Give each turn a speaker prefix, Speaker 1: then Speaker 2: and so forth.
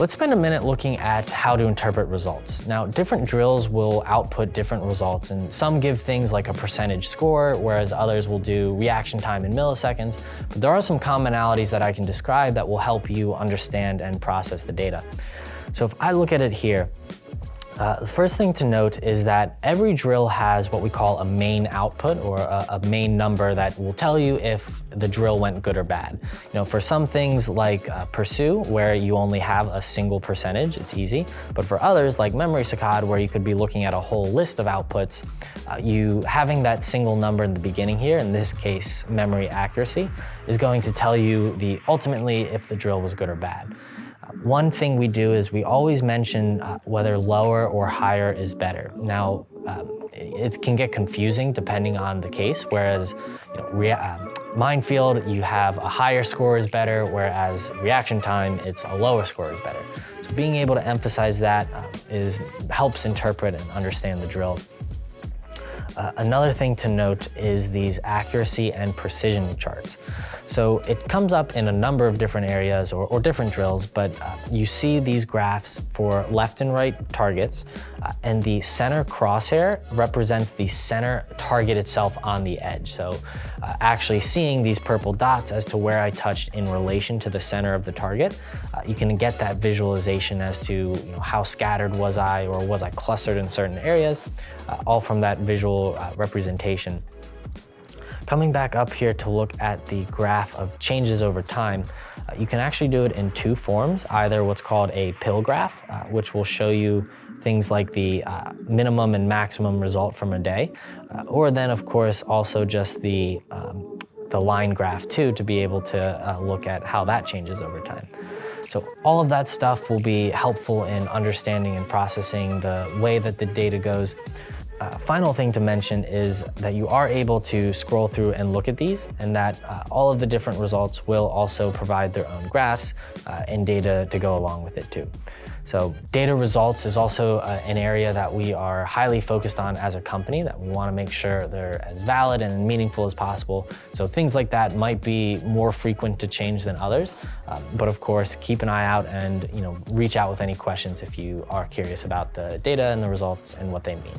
Speaker 1: Let's spend a minute looking at how to interpret results. Now, different drills will output different results, and some give things like a percentage score, whereas others will do reaction time in milliseconds. But there are some commonalities that I can describe that will help you understand and process the data. So if I look at it here, the first thing to note is that every drill has what we call a main output, or a main number that will tell you if the drill went good or bad. For some things like pursue, where you only have a single percentage, it's easy. But for others like memory saccade, where you could be looking at a whole list of outputs, you having that single number in the beginning here, in this case memory accuracy, is going to tell you ultimately if the drill was good or bad. One thing we do is we always mention whether lower or higher is better. Now, it can get confusing depending on the case, whereas minefield, you have a higher score is better, whereas reaction time, it's a lower score is better. So being able to emphasize that helps interpret and understand the drills. Another thing to note is these accuracy and precision charts. So it comes up in a number of different areas or different drills, but you see these graphs for left and right targets, and the center crosshair represents the center target itself on the edge. So actually seeing these purple dots as to where I touched in relation to the center of the target, you can get that visualization as to how scattered was I, or was I clustered in certain areas, all from that visual representation. Coming back up here to look at the graph of changes over time, you can actually do it in two forms, either what's called a pill graph, which will show you things like the minimum and maximum result from a day, or then of course also just the line graph too, to be able to look at how that changes over time. So all of that stuff will be helpful in understanding and processing the way that the data goes. Final thing to mention is that you are able to scroll through and look at these, and that all of the different results will also provide their own graphs and data to go along with it too. So data results is also an area that we are highly focused on as a company, that we want to make sure they're as valid and meaningful as possible. So things like that might be more frequent to change than others, but of course keep an eye out and reach out with any questions if you are curious about the data and the results and what they mean.